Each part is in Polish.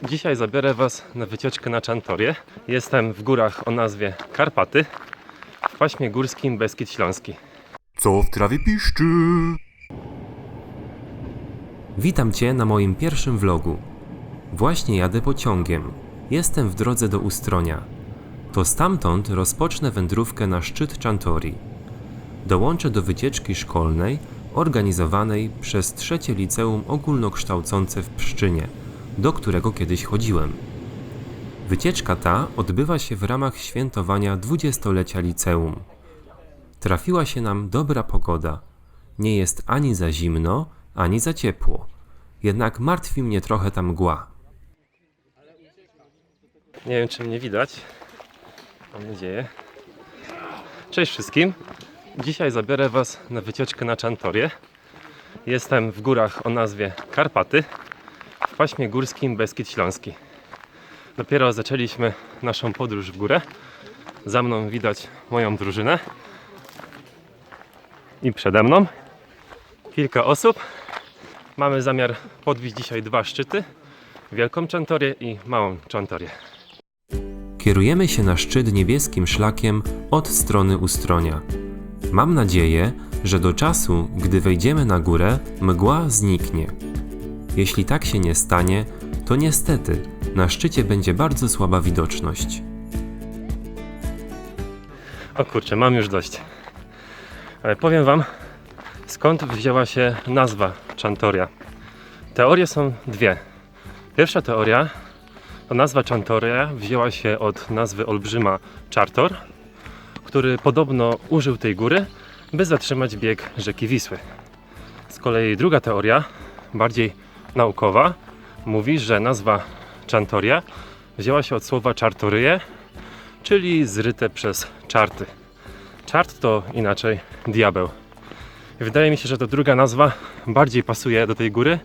Dzisiaj zabiorę Was na wycieczkę na Czantorię. Jestem w górach o nazwie Karpaty, w paśmie górskim Beskid Śląski. Co w trawie piszczy? Witam Cię na moim pierwszym vlogu. Właśnie jadę pociągiem. Jestem w drodze do Ustronia. To stamtąd rozpocznę wędrówkę na szczyt Czantorii. Dołączę do wycieczki szkolnej organizowanej przez trzecie liceum ogólnokształcące w Pszczynie, do którego kiedyś chodziłem. Wycieczka ta odbywa się w ramach świętowania 20-lecia liceum. Trafiła się nam dobra pogoda. Nie jest ani za zimno, ani za ciepło. Jednak martwi mnie trochę ta mgła. Nie wiem, czy mnie widać. Mam nadzieję. Cześć wszystkim. Dzisiaj zabiorę Was na wycieczkę na Czantorię. Jestem w górach o nazwie Karpaty, w paśmie górskim Beskid Śląski. Dopiero zaczęliśmy naszą podróż w górę. Za mną widać moją drużynę. I przede mną kilka osób. Mamy zamiar podbić dzisiaj dwa szczyty. Wielką Czantorię i Małą Czantorię. Kierujemy się na szczyt niebieskim szlakiem od strony Ustronia. Mam nadzieję, że do czasu, gdy wejdziemy na górę, mgła zniknie. Jeśli tak się nie stanie, to niestety na szczycie będzie bardzo słaba widoczność. O kurczę, mam już dość. Ale powiem Wam, skąd wzięła się nazwa Czantoria. Teorie są dwie. Pierwsza teoria to nazwa Czantoria wzięła się od nazwy olbrzyma Czartor, który podobno użył tej góry, by zatrzymać bieg rzeki Wisły. Z kolei druga teoria, bardziej naukowa, mówi, że nazwa Czantoria wzięła się od słowa czartoryje, czyli zryte przez czarty. Czart to inaczej diabeł. I wydaje mi się, że ta druga nazwa bardziej pasuje do tej góry,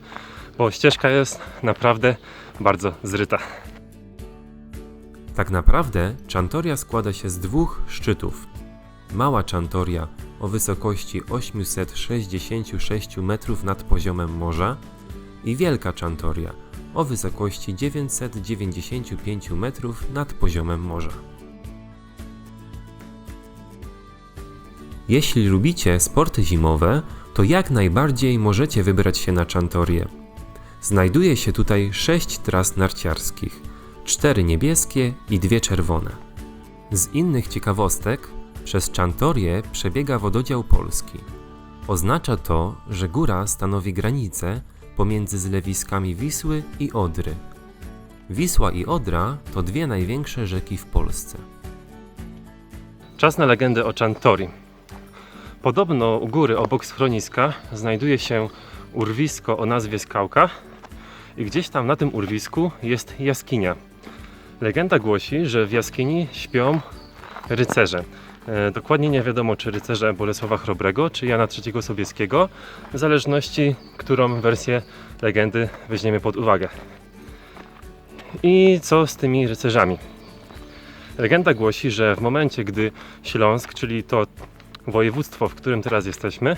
bo ścieżka jest naprawdę bardzo zryta. Tak naprawdę Czantoria składa się z dwóch szczytów. Mała Czantoria o wysokości 866 metrów nad poziomem morza i Wielka Czantoria o wysokości 995 metrów nad poziomem morza. Jeśli lubicie sporty zimowe, to jak najbardziej możecie wybrać się na Czantorię. Znajduje się tutaj 6 tras narciarskich, 4 niebieskie i 2 czerwone. Z innych ciekawostek, przez Czantorię przebiega wododział polski. Oznacza to, że góra stanowi granicę pomiędzy zlewiskami Wisły i Odry. Wisła i Odra to dwie największe rzeki w Polsce. Czas na legendę o Czantorii. Podobno u góry obok schroniska znajduje się urwisko o nazwie Skałka i gdzieś tam na tym urwisku jest jaskinia. Legenda głosi, że w jaskini śpią rycerze. Dokładnie nie wiadomo, czy rycerze Bolesława Chrobrego, czy Jana III Sobieskiego, w zależności, którą wersję legendy weźmiemy pod uwagę. I co z tymi rycerzami? Legenda głosi, że w momencie, gdy Śląsk, czyli to województwo, w którym teraz jesteśmy,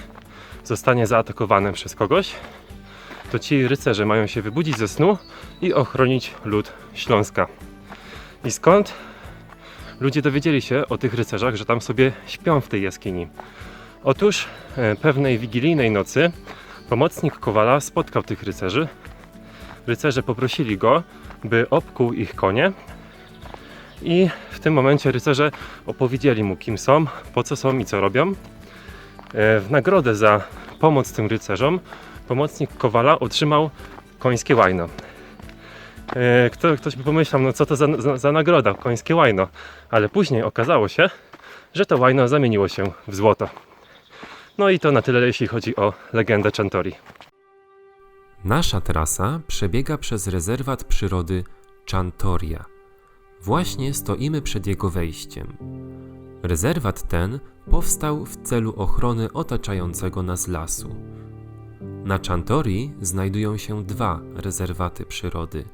zostanie zaatakowane przez kogoś, to ci rycerze mają się wybudzić ze snu i ochronić lud Śląska. I skąd ludzie dowiedzieli się o tych rycerzach, że tam sobie śpią w tej jaskini? Otóż pewnej wigilijnej nocy pomocnik Kowala spotkał tych rycerzy. Rycerze poprosili go, by obkuł ich konie i w tym momencie rycerze opowiedzieli mu, kim są, po co są i co robią. W nagrodę za pomoc tym rycerzom pomocnik Kowala otrzymał końskie łajno. Ktoś by pomyślał, no co to za nagroda, końskie łajno. Ale później okazało się, że to łajno zamieniło się w złoto. No i to na tyle, jeśli chodzi o legendę Czantorii. Nasza trasa przebiega przez rezerwat przyrody Czantoria. Właśnie stoimy przed jego wejściem. Rezerwat ten powstał w celu ochrony otaczającego nas lasu. Na Czantorii znajdują się dwa rezerwaty przyrody.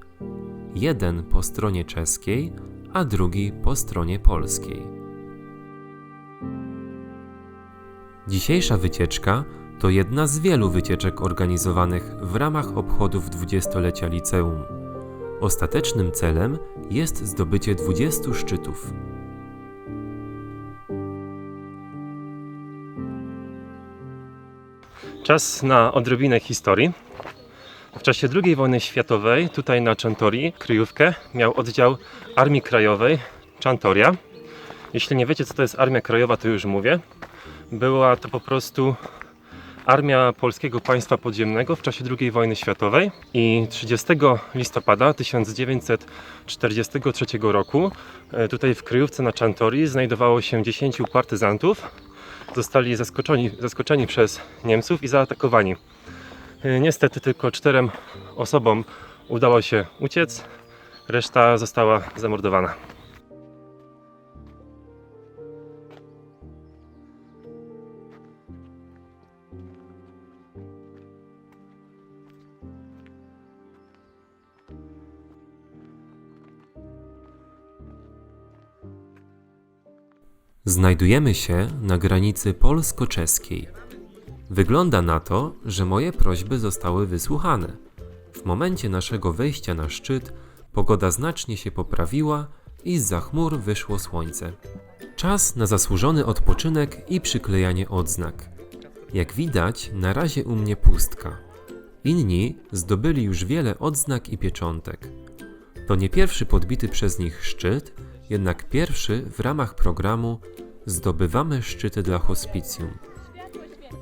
Jeden po stronie czeskiej, a drugi po stronie polskiej. Dzisiejsza wycieczka to jedna z wielu wycieczek organizowanych w ramach obchodów 20-lecia liceum. Ostatecznym celem jest zdobycie 20 szczytów. Czas na odrobinę historii. W czasie II wojny światowej tutaj na Czantorii kryjówkę miał oddział Armii Krajowej Czantoria. Jeśli nie wiecie, co to jest Armia Krajowa, to już mówię. Była to po prostu armia Polskiego Państwa Podziemnego w czasie II wojny światowej i 30 listopada 1943 roku tutaj w kryjówce na Czantorii znajdowało się 10 partyzantów. Zostali zaskoczeni przez Niemców i zaatakowani. Niestety tylko 4 osobom udało się uciec, reszta została zamordowana. Znajdujemy się na granicy polsko-czeskiej. Wygląda na to, że moje prośby zostały wysłuchane. W momencie naszego wejścia na szczyt pogoda znacznie się poprawiła i zza chmur wyszło słońce. Czas na zasłużony odpoczynek i przyklejanie odznak. Jak widać, na razie u mnie pustka. Inni zdobyli już wiele odznak i pieczątek. To nie pierwszy podbity przez nich szczyt, jednak pierwszy w ramach programu Zdobywamy szczyty dla hospicjum.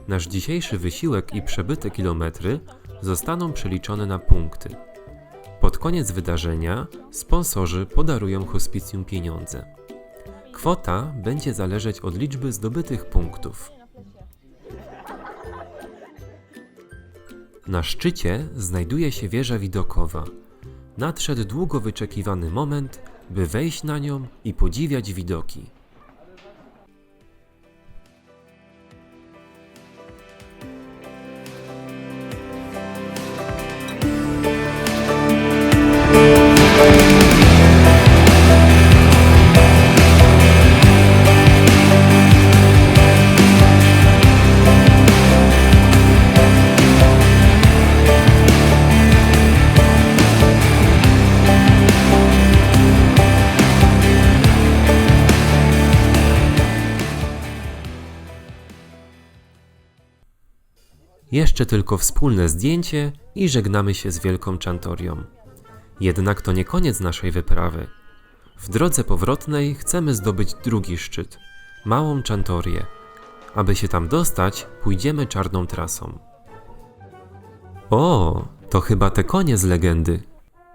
Nasz dzisiejszy wysiłek i przebyte kilometry zostaną przeliczone na punkty. Pod koniec wydarzenia sponsorzy podarują hospicjum pieniądze. Kwota będzie zależeć od liczby zdobytych punktów. Na szczycie znajduje się wieża widokowa. Nadszedł długo wyczekiwany moment, by wejść na nią i podziwiać widoki. Jeszcze tylko wspólne zdjęcie i żegnamy się z Wielką Czantorią. Jednak to nie koniec naszej wyprawy. W drodze powrotnej chcemy zdobyć drugi szczyt, Małą Czantorię. Aby się tam dostać, pójdziemy czarną trasą. O, to chyba te konie z legendy.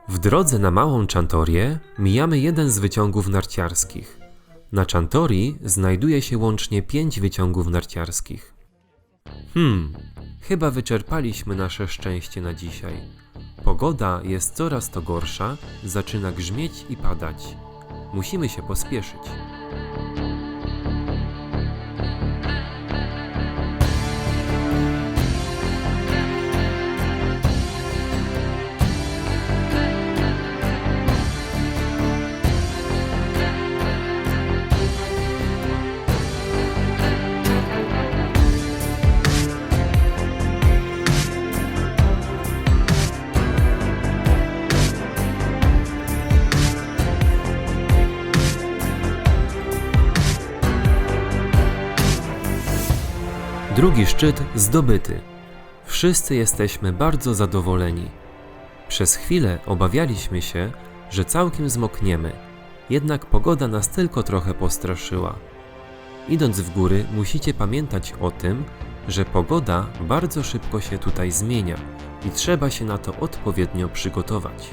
W drodze na Małą Czantorię mijamy jeden z wyciągów narciarskich. Na Czantorii znajduje się łącznie 5 wyciągów narciarskich. Chyba wyczerpaliśmy nasze szczęście na dzisiaj. Pogoda jest coraz to gorsza, zaczyna grzmieć i padać. Musimy się pospieszyć. Drugi szczyt zdobyty. Wszyscy jesteśmy bardzo zadowoleni. Przez chwilę obawialiśmy się, że całkiem zmokniemy, jednak pogoda nas tylko trochę postraszyła. Idąc w góry, musicie pamiętać o tym, że pogoda bardzo szybko się tutaj zmienia i trzeba się na to odpowiednio przygotować.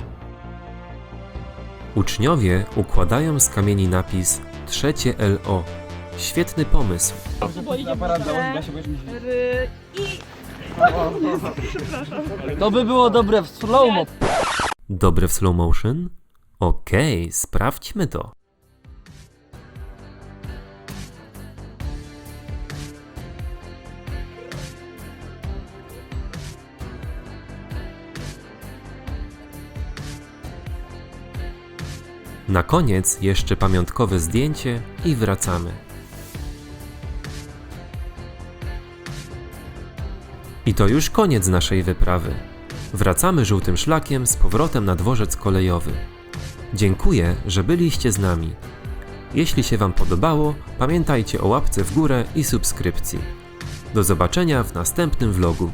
Uczniowie układają z kamieni napis trzecie LO. Świetny pomysł. To by było dobre w slow-mo. Dobre w slow motion? Okej, sprawdźmy to. Na koniec jeszcze pamiątkowe zdjęcie i wracamy. I to już koniec naszej wyprawy. Wracamy żółtym szlakiem z powrotem na dworzec kolejowy. Dziękuję, że byliście z nami. Jeśli się Wam podobało, pamiętajcie o łapce w górę i subskrypcji. Do zobaczenia w następnym vlogu.